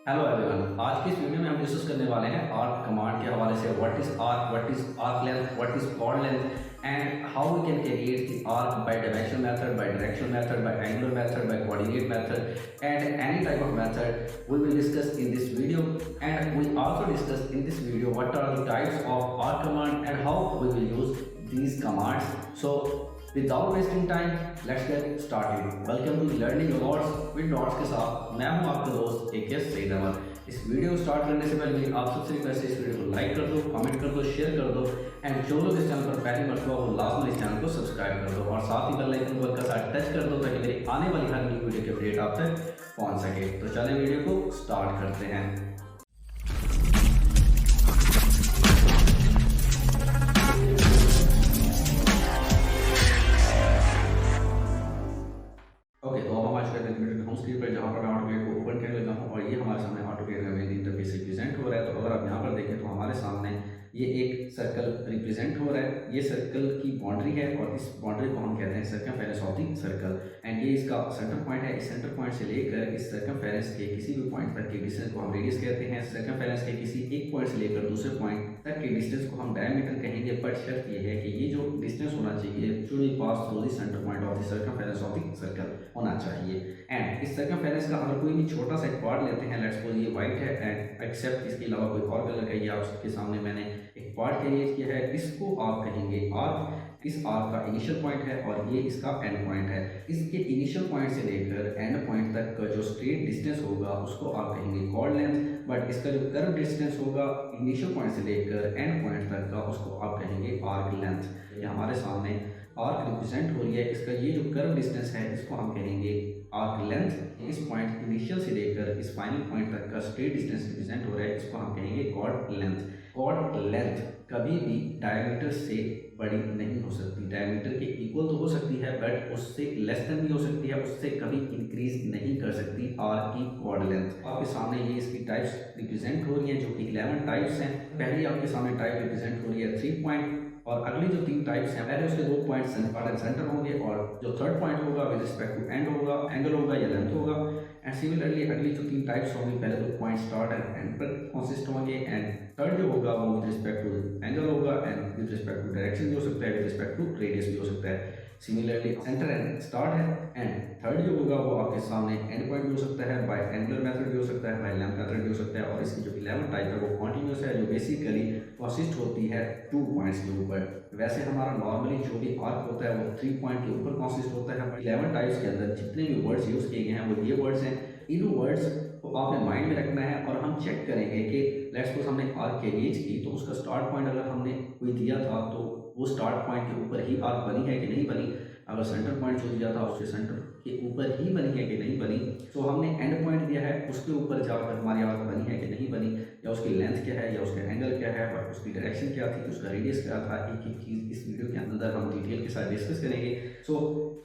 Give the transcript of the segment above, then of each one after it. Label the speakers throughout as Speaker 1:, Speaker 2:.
Speaker 1: Hello everyone, आज की इस वीडियो में हम डिस्कस करने वाले हैं आर्क कमांड के हवाले से। What is arc length, what is chord length and how we can create the arc by dimensional method, by directional method, by angular method, by coordinate method and any type of method we will discuss in this video. And we also discuss in this video what are the types of arc command and how we will use these commands. So without wasting time let's get started. Welcome to learning awards with dots के साथ मैं हूं आपका दोस्त AK Saeed Ahmad. इस video को start करने से पहले मेरी आप सबसे रिक्वेस्ट है, इस वीडियो को लाइक कर दो, कमेंट कर दो, शेयर कर दो एंड जो लोग इस चैनल पर पहली मरतबा हो लाजमी इस चैनल को सब्सक्राइब कर दो और साथ ही बेल आइकन को साथ टच कर दो ताकि मेरी आने वाली हर न्यू वीडियो की अपडेट आप तक पहुंच सके। तो चलें वीडियो को स्टार्ट करते हैं। ओके, तो अब हम आज करते हैं होम स्क्रीन पर, जहाँ पर मैं ऑटोकेड को ओपन करने लगा हूँ और ये हमारे सामने ऑटोकेड का मेन इंटरफेस रिप्रेजेंट हो रहा है। तो अगर आप यहाँ पर देखें तो हमारे सामने ये एक सर्कल रिप्रेजेंट हो रहा है। ये सर्कल की बाउंड्री है और इस बाउंड्री को हम कहते हैं circumference of the circle and ये इसका सेंटर पॉइंट है। इस सेंटर पॉइंट से लेकर इस सर्कमफेरेंस के किसी भी पॉइंट तक के डिस्टेंस को हम रेडियस कहते हैं। सर्कमफेरेंस के किसी एक पॉइंट से लेकर दूसरे पॉइंट तक के डिस्टेंस को हम डायमीटर कहेंगे, बट शर्त ये है कि ये जो डिस्टेंस होना चाहिए should be pass through the centre point of the circumference of the circle होना चाहिए। एंड इस सर्कमफेरेंस का अगर कोई भी छोटा सा पार्ट लेते हैं, लेट्स सपोज ये वाइट है एंड एक्सेप्ट इसके अलावा कोई और कलर का, ये आपके सामने मैंने एक पार्ट क्रिएट किया है, इसको आप कहेंगे आर्क। इस आर्क का इनिशियल पॉइंट है और ये इसका एंड पॉइंट है। इसके इनिशियल पॉइंट से लेकर एंड पॉइंट तक का जो स्ट्रेट डिस्टेंस होगा उसको आप कहेंगे कॉर्ड लेंथ, बट इसका जो कर्व डिस्टेंस होगा इनिशियल पॉइंट से लेकर एंड पॉइंट तक का उसको आप कहेंगे आर्क लेंथ। ये हमारे सामने आर्क रिप्रेजेंट हो रही है, इसका ये जो कर्व डिस्टेंस है इसको हम कहेंगे आर्क लेंथ। इस पॉइंट इनिशियल से लेकर इस फाइनल पॉइंट तक का स्ट्रेट डिस्टेंस रिप्रेजेंट हो रहा है, इसको हम कहेंगे कॉर्ड लेंथ। कॉर्ड लेंथ कभी भी डायमीटर से बड़ी नहीं हो सकती, डायमीटर के इक्वल तो हो सकती है बट उससे लेस देन भी हो सकती है, उससे कभी इंक्रीज नहीं कर सकती आर्क की कॉर्ड लेंथ। आपके सामने ये इसकी टाइप्स रिप्रेजेंट हो रही हैं जो कि 11 टाइप्स हैं। पहली आपके सामने टाइप रिप्रेजेंट हो रही है 3 पॉइंट और अगली जो 3 टाइप्स हैं पहले उसके 2 पॉइंट स्टार्ट एंड सेंटर होंगे और जो थर्ड पॉइंट होगा विद रिस्पेक्ट टू एंड होगा, एंगल होगा या लेंथ होगा। एंड सिमिलरली अगली जो 3 टाइप्स होंगी पहले 2 पॉइंट स्टार्ट एंड एंड पर कंसिस्ट होंगे एंड थर्ड जो होगा वो विद रिस्पेक्ट टू एंगल होगा and with respect to direction भी हो सकता है, विद रिस्पेक्ट टू रेडियस भी हो सकता है। सिमिलरली सेंटर एंड स्टार्ट है एंड थर्ड जो होगा वो आपके सामने एंड पॉइंट भी हो सकता है, बाय एंगुलर मेथड भी हो सकता है, बाय लेंथ मेथड भी हो सकता है। और इसकी जो 11 टाइप है वो कॉन्टिन्यूस है जो बेसिकली कंसिस्ट होती है 2 पॉइंट्स के ऊपर। वैसे हमारा नॉर्मली जो भी आर्क होता है वो 3 पॉइंट के ऊपर कंसिस्ट होता है। 11 टाइप्स के अंदर जितने भी वर्ड्स यूज किए गए हैं वो ये वर्ड्स हैं। इन वर्ड्स को आपने माइंड में रखना है और हम चेक करेंगे कि लेट्स सपोज हमने आर्क क्रिएट की तो उसका स्टार्ट पॉइंट अगर हमने कोई दिया था तो वो स्टार्ट पॉइंट के ऊपर ही आर्क बनी है कि नहीं बनी। अगर सेंटर पॉइंट जो दिया था उसके सेंटर के ऊपर ही बनी है कि नहीं बनी। तो हमने एंड पॉइंट दिया है उसके ऊपर जाकर हमारी आर्क बनी है कि नहीं बनी, या उसकी लेंथ क्या है या उसका एंगल क्या है और उसकी डायरेक्शन क्या थी, उसका रेडियस क्या था। एक एक चीज़ इस वीडियो के अंदर हम डिटेल के साथ डिस्कस करेंगे। सो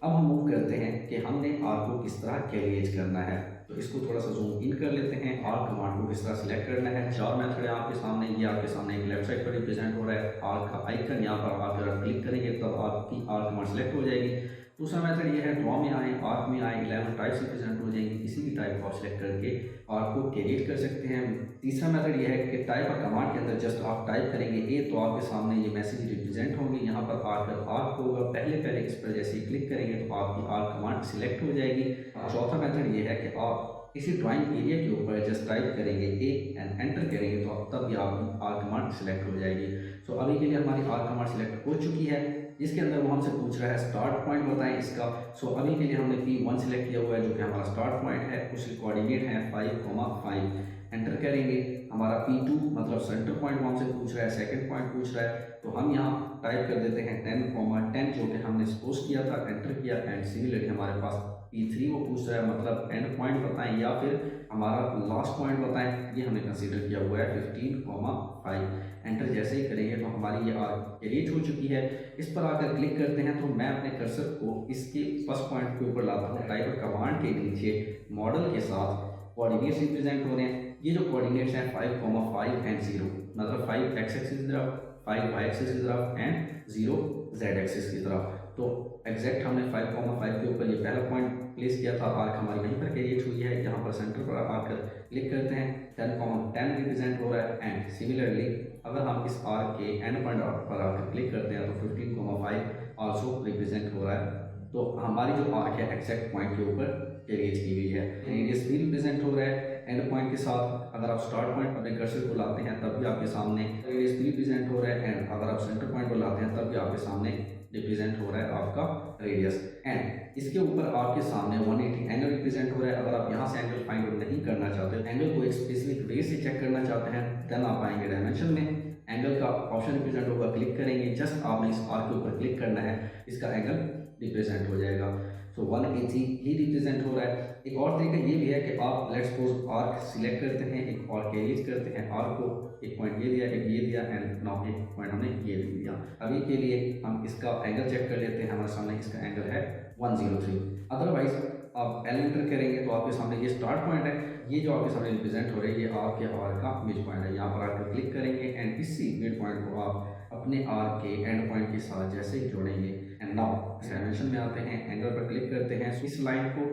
Speaker 1: अब हम मूव करते हैं कि हमने आर्क को किस तरह क्रिएट करना है। तो इसको थोड़ा सा जूम इन कर लेते हैं। आर्क कमांड को किस तरह सिलेक्ट करना है। 4 मेथड है आपके सामने। ये आपके सामने एक लेफ्ट साइड पर रिप्रेजेंट हो रहा है आर्क का आइकन, यहाँ पर आप जरा क्लिक करेंगे तब आपकी आर्क कमांड सेलेक्ट हो जाएगी। दूसरा मेथड ये है ड्रॉ में आए, आर्क में आए, 11 टाइप्स रिप्रेजेंट हो जाएंगी। किसी भी टाइप को आप सिलेक्ट करके आर्क को क्रिएट कर सकते हैं। तीसरा मेथड ये है कि टाइप और कमांड के अंदर जस्ट आप टाइप करेंगे ए तो आपके सामने ये मैसेज रिप्रेजेंट होंगे। यहाँ पर आर्क होगा, पहले इस पर जैसे ही क्लिक करेंगे तो आपकी आर्क कमांड सिलेक्ट हो जाएगी। चौथा मेथड ये है कि आप किसी ड्राइंग एरिया के ऊपर जस्ट टाइप करेंगे ए एंड एंटर करेंगे तो तब भी आपकी आर्क कमांड सिलेक्ट हो जाएगी। सो अभी के लिए हमारी आर्क कमांड सिलेक्ट हो चुकी है। इसके अंदर वो हमसे पूछ रहा है स्टार्ट पॉइंट बताएं इसका। सो अभी के लिए हमने P1 सिलेक्ट किया हुआ है जो कि हमारा स्टार्ट पॉइंट है, उसके कोऑर्डिनेट है 5,5। एंटर करेंगे। हमारा P2 मतलब सेंटर पॉइंट वो हमसे पूछ रहा है, सेकंड पॉइंट पूछ रहा है तो हम यहाँ टाइप कर देते हैं 10,10 जो कि हमने सपोज किया था, एंटर किया। एंड सिमिलरली हमारे पास P3 वो पूछ रहा है मतलब एंड पॉइंट बताएं या फिर हमारा लास्ट पॉइंट बताएं, ये हमने कंसीडर किया हुआ है 15,5। एंटर जैसे ही करेंगे तो हमारी ये आर्क क्रिएट हो चुकी है। इस पर आकर क्लिक करते हैं तो मैं अपने कर्सर को इसके फर्स्ट पॉइंट के ऊपर लाता हूँ। टाइप कमांड के नीचे मॉडल के साथ कोऑर्डिनेट्स रिप्रेजेंट हो रहे हैं। ये जो कोऑर्डिनेट्स हैं 5,5 एंड 0 मतलब 5 एक्स एक्सिस की तरफ, 5 वाई एक्सिस की तरफ एंड 0 जेड एक्सिस की तरफ। तो एग्जैक्ट हमने 5,5 के ऊपर ये पहला पॉइंट प्लेस किया था, आर्क हमारी वहीं पर क्रिएट हुई है। यहाँ पर सेंटर पर आकर क्लिक करते हैं, 10,10 रिप्रेजेंट हो रहा है। एंड सिमिलरली अगर हम इस आर्क के एंड पॉइंट पर आकर क्लिक करते हैं तो 15,5 आल्सो रिप्रेजेंट हो रहा है। तो हमारी जो आर्क है एग्जैक्ट पॉइंट के ऊपर क्रिएट की गई है। रेडियस भी रिप्रेजेंट हो रहा है एंड पॉइंट के साथ। अगर आप स्टार्ट पॉइंट अपने कर्सर को लाते हैं तब भी आपके सामने रेडियस भी रिप्रेजेंट हो रहा है, एंड अगर आप सेंटर पॉइंट को लाते हैं तब भी आपके सामने रिप्रेजेंट हो रहा है आपका रेडियस। एंड इसके ऊपर आपके सामने 180 एंगल रिप्रेजेंट हो रहा है। अगर आप यहाँ से एंगल फाइंड आउट नहीं करना चाहते, एंगल को एक स्पेसिफिक वे से चेक करना चाहते हैं, देन आप आएंगे डायमेंशन में, एंगल का ऑप्शन रिप्रेजेंट होगा, क्लिक करेंगे, जस्ट आपने इस आर्क के ऊपर क्लिक करना है, इसका एंगल रिप्रेजेंट हो जाएगा। सो 180 ही रिप्रेजेंट हो रहा है। एक और तरीका ये भी है कि आप लेट्स सपोज आर्क सिलेक्ट करते हैं, एक और कैरिज करते हैं, आर्क को एक पॉइंट ये दिया, एक ये दिया, एंड नाउ एक पॉइंट हमने ये भी दिया। अभी के लिए हम इसका एंगल चेक कर लेते हैं, हमारे सामने इसका एंगल है 103। अदरवाइज आप एल एंटर करेंगे तो आपके सामने ये स्टार्ट पॉइंट है, ये जो आपके सामने रिप्रेजेंट हो रही है ये आपके आर्क का मिड पॉइंट है। यहाँ पर आकर क्लिक करेंगे एंड इसी मिड पॉइंट को आप अपने आर्क के एंड पॉइंट के साथ जैसे ही जोड़ेंगे। एंड नाउ डायमेंशन में आते हैं, एंगल पर क्लिक करते हैं, इस लाइन को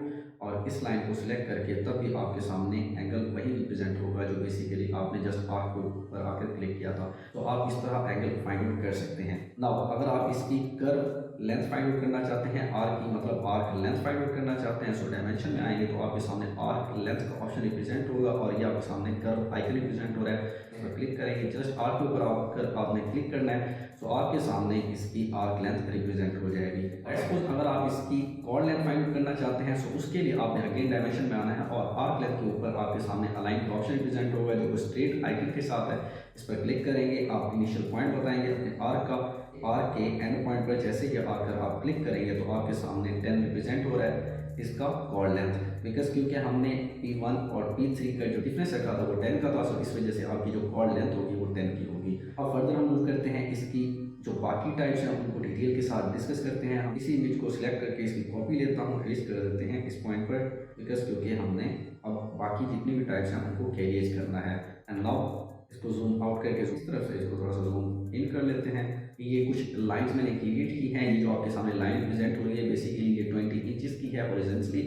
Speaker 1: और इस लाइन को सिलेक्ट करके तब भी आपके सामने एंगल वही रिप्रेजेंट होगा जो बेसिकली आपने जस्ट आर्क के ऊपर आकर क्लिक किया था। तो आप इस तरह एंगल फाइंड आउट कर सकते हैं। नाउ अगर आप इसकी कर्व लेंथ फाइंड आउट करना चाहते हैं, आर्क की मतलब आर्क लेंथ फाइंड आउट करना चाहते हैं, सो डायमेंशन में आएंगे तो आपके सामने आर्क लेंथ का ऑप्शन रिप्रेजेंट होगा और ये आपके सामने कर्व आइकन रिप्रेजेंट हो रहा है। इस पर क्लिक करेंगे, जस्ट आर्क के ऊपर आकर आपने क्लिक करना है, तो आपके सामने इसकी आर्क लेंथ रिप्रेजेंट हो जाएगी। सपोज अगर आप इसकी कॉर्ड लेंथ फाइंड आउट करना चाहते हैं, सो उसके लिए आपने अगेन डायमेंशन में आना है और आर्क लेंथ के ऊपर आपके सामने अलाइन का ऑप्शन रिप्रेजेंट होगा जो स्ट्रेट आइकन के साथ है। इस पर क्लिक करेंगे, आप इनिशियल पॉइंट बताएंगे अपने आर्क का, आर्क के एंड पॉइंट पर जैसे ही आकर आप क्लिक करेंगे तो आपके सामने 10 रिप्रेजेंट हो रहा है इसका कॉर्ड लेंथ, बिकॉज क्योंकि हमने P1 और P3 का जो डिफरेंस रखा था वो 10 का था, सो इस वजह से आपकी जो कॉर्ड लेंथ होगी वो 10 की होगी। अब फर्दर हम मूव करते हैं, इसकी जो बाकी टाइप्स हैं उनको डिटेल के साथ डिस्कस करते हैं। हम इसी इमेज को सिलेक्ट करके इसकी कॉपी लेता हूँ, पेस्ट कर देते हैं इस पॉइंट पर, बिकॉज क्योंकि हमने अब बाकी जितनी भी टाइप्स हैं उनको कैरिएज करना है। एंड नाउ इसको जूम आउट करके इस तरफ से इसको थोड़ा सा जूम इन कर लेते हैं। ये कुछ लाइंस मैंने क्रिएट की हैं, ये जो आपके सामने लाइन प्रेजेंट हो रही है बेसिकली ये 20 इंचेस की है हॉरिजॉन्टली,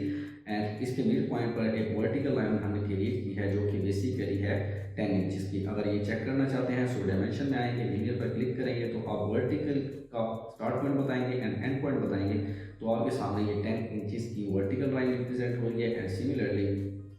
Speaker 1: एंड इसके मिड पॉइंट पर एक वर्टिकल लाइन हमने क्रिएट की है जो कि बेसिकली है 10 इंचेस की। अगर ये चेक करना चाहते हैं सो डायमेंशन में आएंगे, लीनियर पर क्लिक करेंगे तो आप वर्टिकल का स्टार्ट पॉइंट बताएंगे एंड एंड पॉइंट बताएंगे, तो आपके सामने ये 10 इंचेस की वर्टिकल लाइन रिप्रेजेंट हो रही है। एंड सिमिलरली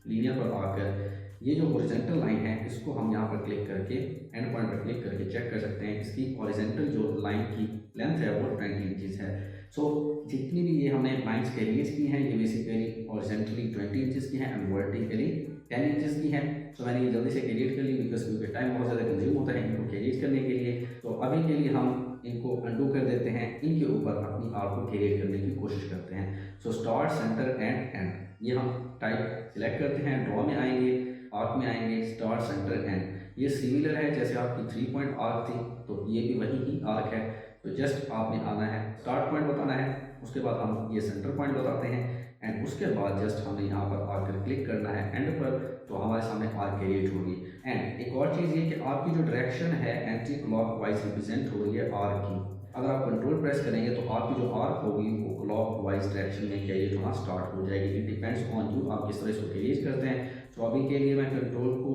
Speaker 1: लीनियर पर आकर ये जो हॉरिजॉन्टल लाइन है इसको हम यहाँ पर क्लिक करके एंड पॉइंट पर क्लिक करके चेक कर सकते हैं, इसकी हॉरिजॉन्टल जो लाइन की लेंथ है वो 20 इंचेस है। सो जितनी भी ये हमने लाइंस कैरिएज की हैं ये बेसिकली हॉरिजॉन्टली 20 इंचेस की हैं एंड वर्टिकली 10 इंचेस की हैं। सो मैंने ये जल्दी से क्रिएट कर ली बिकॉज क्योंकि टाइम बहुत ज़्यादा कंज्यूम होता है इनको क्रिएट करने के लिए। तो अभी के लिए हम इनको अंडू कर देते हैं, इनके ऊपर अपनी आर्क को क्रिएट करने की कोशिश करते हैं। सो स्टार्ट, सेंटर एंड ये हम टाइप सिलेक्ट करते हैं, ड्रॉ में आएंगे, आर्क में आएंगे, स्टार्ट, सेंटर एंड। ये सिमिलर है जैसे आपकी 3 पॉइंट आर्क थी तो ये भी वही ही आर्क है। तो जस्ट आपने आना है, स्टार्ट पॉइंट बताना है, उसके बाद हम ये सेंटर पॉइंट बताते हैं एंड उसके बाद जस्ट हमें यहाँ पर आकर क्लिक करना है एंड पर, तो हमारे सामने आर्क क्रिएट होगी। एंड एक और चीज़ ये कि आपकी जो डायरेक्शन है एंटी क्लॉक वाइज रिप्रेजेंट हो रही है आर्क की। अगर आप कंट्रोल प्रेस करेंगे तो आपकी जो आर्क होगी वो क्लॉक वाइज डायरेक्शन में कैरिएट होना स्टार्ट हो जाएगी। इट डिपेंड्स ऑन यू, आप किस तरह इसको कैरिएट करते हैं। तो अभी के लिए मैं कंट्रोल को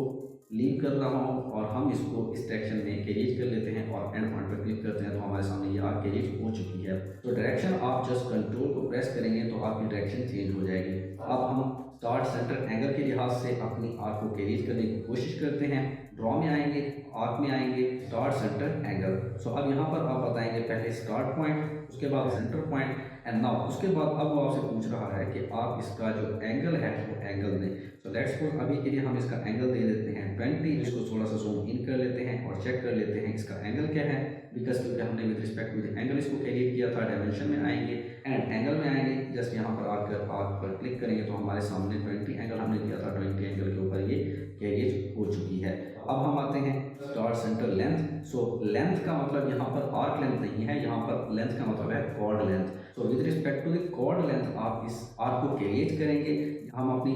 Speaker 1: लीव कर रहा हूँ और हम इसको इस डायरेक्शन में कैरिएट कर लेते हैं और एंड पॉइंट पर क्लिक करते हैं तो हमारे सामने ये आर्क कैरिएट हो चुकी है। तो डायरेक्शन आप जस्ट कंट्रोल को प्रेस करेंगे तो आपकी डायरेक्शन चेंज हो जाएगी। अब हम स्टार्ट, सेंटर, एंगल के लिहाज से अपनी आर्क को कैरिएट करने की कोशिश करते हैं। ड्रॉ में आएंगे, आर्क में आएंगे, स्टार्ट, सेंटर, एंगल। सो अब यहाँ पर आप बताएंगे पहले स्टार्ट पॉइंट, उसके बाद सेंटर पॉइंट एंड नाउ उसके बाद अब वो आपसे पूछ रहा है कि आप इसका जो एंगल है वो एंगल दें। सो लेट्स सपोज अभी के लिए हम इसका एंगल दे देते हैं 20, इसको थोड़ा सा जूम इन कर लेते हैं और चेक कर लेते हैं इसका एंगल क्या है, बिकॉज क्योंकि हमने with respect to the angle इसको कैरिएट किया था। डायमेंशन में आएंगे एंड एंगल में आएंगे, जस्ट यहाँ पर आकर आर्क पर क्लिक करेंगे तो हमारे सामने 20 एंगल हमने दिया था, 20 एंगल के ऊपर ये कैरिएट हो चुकी है। अब हम आते हैं start, centre, length. So length का मतलब यहाँ पर आर्क लेंथ नहीं है, यहाँ पर लेंथ का मतलब है chord length. So with respect to the chord length आप इस आर्क को कैरिएट करेंगे। हम अपनी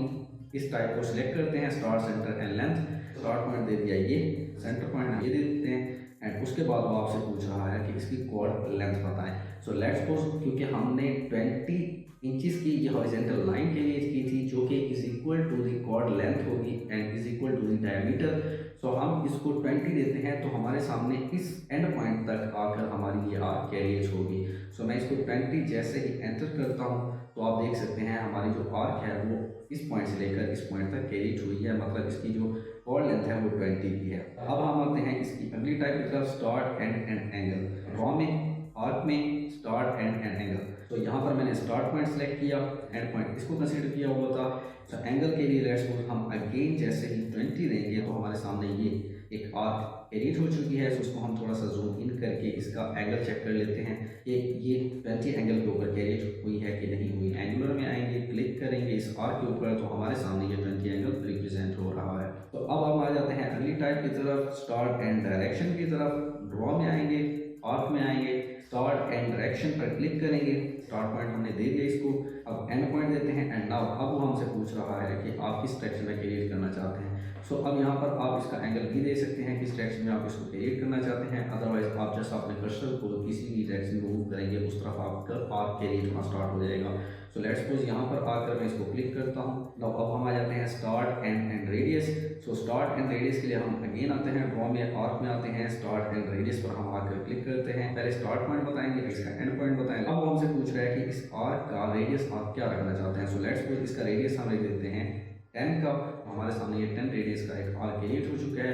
Speaker 1: इस टाइप को सिलेक्ट करते हैं, start, centre and length. Start point दे दिया ये, सेंटर पॉइंट ये दे देते हैं एंड उसके बाद वो आपसे पूछ रहा है कि इसकी कॉर्ड लेंथ बताएं। सो लेट्स सपोज क्योंकि हमने 20 इंचेस की ये हॉरिजॉन्टल लाइन के लिए की थी जो कि is equal to the chord length होगी and is equal to the diameter. So हम इसको 20 देते हैं तो हमारे सामने इस एंड पॉइंट तक आकर हमारी ये आर्क कैरिएज होगी। सो मैं इसको 20 जैसे ही एंटर करता हूँ तो आप देख सकते हैं हमारी जो आर्क है वो इस पॉइंट से लेकर इस पॉइंट तक कैरिएज हुई है, मतलब इसकी जो कॉर्ड लेंथ है वो 20 की है। अब हम आते हैं इसकी अगली टाइप की तरफ, स्टार्ट एंड एंगल। ड्रॉ में आर्क में स्टार्ट एंड एंगल। तो यहाँ पर मैंने स्टार्ट पॉइंट सेलेक्ट किया, एंड पॉइंट इसको कंसीडर किया हुआ था। तो एंगल के लिए लेट्स सपोज हम अगेन जैसे ही 20 देंगे तो हमारे सामने ये एक आर्क एडिट हो चुकी है। तो उसको हम थोड़ा सा जूम इन करके इसका एंगल चेक कर लेते हैं कि ये 20 एंगल के ऊपर कैरिएज हुई है कि नहीं हुई। एंगुलर में आएंगे, क्लिक करेंगे इस आर्क के ऊपर तो हमारे सामने ये 20 एंगल रिप्रेजेंट हो रहा है। तो अब हम आ जाते हैं अगली टाइप की तरफ, स्टार्ट एंड डायरेक्शन की तरफ। ड्रॉ में आएंगे, आर्क में आएंगे, स्टार्ट एंड डायरेक्शन पर क्लिक करेंगे। स्टार्ट पॉइंट हमने दे दिया इसको, अब एंड पॉइंट देते हैं एंड नाउ अब वो हमसे पूछ रहा है कि आप किस डायरेक्शन में कैरिएज करना चाहते हैं। सो अब यहाँ पर आप इसका एंगल भी दे सकते हैं किस डायरेक्शन में आप इसको कैरिएज करना चाहते हैं। अदरवाइज आप जस्ट अपने कर्सर को किसी भी डायरेक्शन में मूव करेंगे उस तरफ आपका आर्क कैरिएज होना स्टार्ट हो जाएगा। सो लेट्स सपोज यहाँ पर आकर मैं इसको क्लिक करता हूँ। नाउ अब हम आ जाते हैं start and radius. So start and radius के लिए हम अगेन आते हैं, ड्रॉ में आर्क में आते हैं, स्टार्ट एंड रेडियस पर हम आकर क्लिक करते हैं। पहले स्टार्ट पॉइंट बताएंगे, इसका एंड पॉइंट बताएंगे। अब वो हमसे पूछ रहा है कि इस आर्क का रेडियस आप क्या रखना चाहते हैं। सो लेट्स सपोज इसका रेडियस हम लिख देते हैं 10 का। हमारे सामने ये 10 रेडियस का एक आर्क क्रिएट हो चुका है।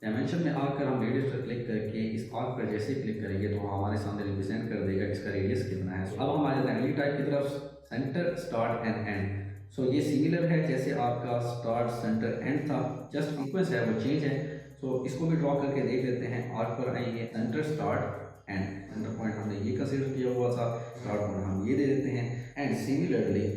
Speaker 1: डायमेंशन में आकर हम रेडियस पर क्लिक करके इस आर्क पर जैसे क्लिक करेंगे तो हमारे सामने रिप्रेजेंट कर देगा इसका रेडियस कितना है। अब हम आ जाते हैं अगली टाइप की तरफ, सेंटर, स्टार्ट एंड एंड। सो ये सिमिलर है जैसे आपका स्टार्ट, सेंटर, एंड था, जस्ट सीक्वेंस है वो चेंज है। सो इसको भी ड्रॉ करके देख लेते हैं। आर्क पर आएंगे, centre, start and. Centre point हमने ये कंसीडर किया हुआ था, स्टार्ट पॉइंट हम ये दे देते हैं एंड सिमिलरली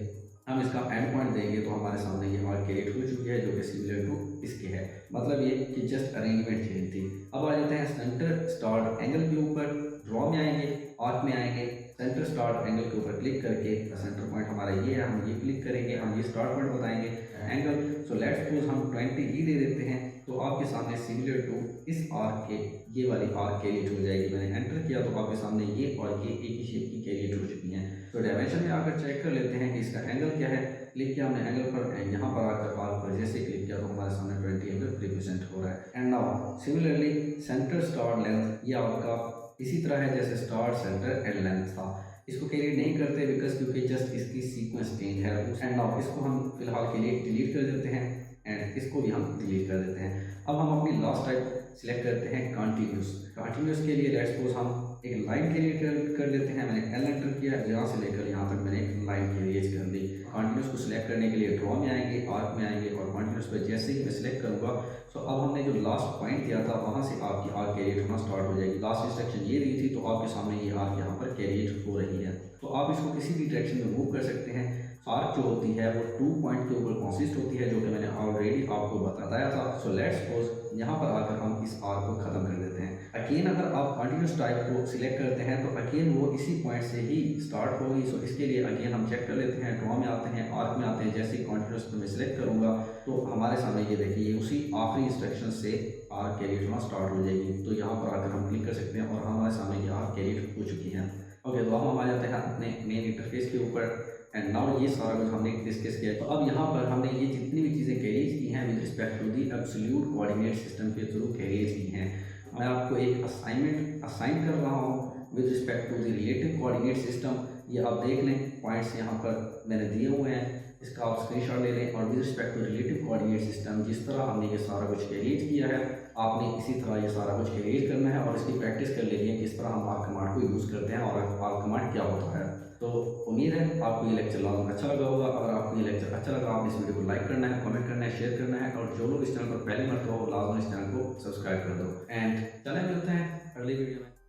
Speaker 1: हम इसका एंड पॉइंट देंगे तो हमारे सामने ये आर्क क्रिएट हो चुकी है जो कि सिमिलर टू इसके है। मतलब ये कि जस्ट अरेंजमेंट चेंज थी। अब आ जाते हैं सेंटर, स्टार्ट, एंगल के ऊपर। ड्रॉ में आएंगे, आर्क में आएंगे, सेंटर, स्टार्ट, एंगल के ऊपर क्लिक करके सेंटर पॉइंट हमारा ये है, हम ये क्लिक करेंगे, हम ये स्टार्ट पॉइंट बताएंगे, एंगल। सो लेट्स सपोज हम 20 ही दे देते हैं तो आपके सामने सिमिलर टू इस आर्क के ये वाली आर्क कैरिएट हो जाएगी। मैंने एंटर किया तो आपके सामने ये और ये एक ही शेप की कैरिएट हो चुकी हैं। तो डायमेंशन में आकर चेक कर लेते हैं कि इसका एंगल क्या है। क्लिक किया हमने एंगल पर, यहाँ पर आकर आर्क पर जैसे क्लिक किया तो हमारे सामने 20 एंगल रिप्रेजेंट हो रहा है। And now similarly centre, start, length, ये आपका इसी तरह है जैसे स्टार्ट, सेंटर एंड लेंथ था। इसको कैरिएट नहीं करते बिकॉज क्योंकि जस्ट इसकी सीक्वेंस चेंज है। एंड नाउ इसको हम फिलहाल के लिए डिलीट कर देते हैं एंड इसको भी हम डिलीट कर देते हैं। अब हम अपनी लास्ट टाइप सिलेक्ट करते हैं, कंटिन्यूस। कंटिन्यूस के लिए लेट्स सपोज हम एक लाइन क्रिएट कर लेते हैं। मैंने एल एंटर किया, यहाँ से लेकर यहाँ तक मैंने एक लाइन क्रिएट कर दी। कंटिन्यूस को सिलेक्ट करने के लिए ड्रॉ में आएंगे, आर्क में आएंगे और कंटिन्यूस पर जैसे ही मैं सिलेक्ट करूँगा तो अब हमने जो लास्ट पॉइंट दिया था वहाँ से आपकी आर्क कैरिएट होना स्टार्ट हो जाएगी। लास्ट इंस्ट्रक्शन ये दी थी तो आपके सामने ये आर्क यहाँ पर कैरिएट हो रही है। तो आप इसको किसी भी डायरेक्शन में मूव कर सकते हैं। आर्क जो होती है वो 2 पॉइंट के ऊपर कंसिस्ट होती है जो कि मैंने ऑलरेडी आपको बताया था। सो लेट्स सपोज यहाँ पर आकर हम इस आर्क को ख़त्म कर देते हैं। अगेन अगर आप कंटिन्यूस टाइप को सिलेक्ट करते हैं तो अगेन वो इसी पॉइंट से ही स्टार्ट होगी। सो इसके लिए अगेन हम चेक कर लेते हैं, ड्रॉ में आते हैं, आर्क में आते हैं। जैसे ही कंटिन्यूस को मैं सिलेक्ट करूँगा तो हमारे सामने ये देखिए उसी आखिरी इंस्ट्रक्शन से आर्क कैरिएट होना स्टार्ट हो जाएगी। तो यहाँ पर आकर हम क्लिक कर सकते हैं और हमारे सामने ये आर्क कैरिएट हो चुकी है। ओके, तो अब हम आ जाते हैं अपने मेन इंटरफेस के ऊपर एंड नाउ ये सारा कुछ हमने डिस्कस किया। तो अब यहाँ पर हमने ये जितनी भी चीज़ें कैरिएज की हैं with respect to the absolute coordinate system के थ्रू कैरिएज की हैं। मैं आपको एक असाइनमेंट असाइन कर रहा हूँ with respect to the relative coordinate system. ये आप देख लें, पॉइंट्स यहाँ पर मैंने दिए हुए हैं, इसका आप स्क्रीनशॉट ले लें। और with respect to relative coordinate system जिस तरह हमने ये सारा कुछ कैरिएज किया है आपने इसी तरह ये सारा कुछ कैरिएज करना है और इसकी प्रैक्टिस कर लेनी है किस तरह हम आर्क कमांड को यूज़ करते हैं और आर्क कमांड क्या होता है। तो उम्मीद है आपको ये लेक्चर लाजमी अच्छा लगा होगा। अगर आपको ये लेक्चर अच्छा लगा आपने इस वीडियो को लाइक करना है, कमेंट करना है, शेयर करना है और जो लोग इस चैनल पर पहली मरतबा हो लाजमी इस चैनल को सब्सक्राइब कर दो। एंड चलें मिलते हैं अगली वीडियो में।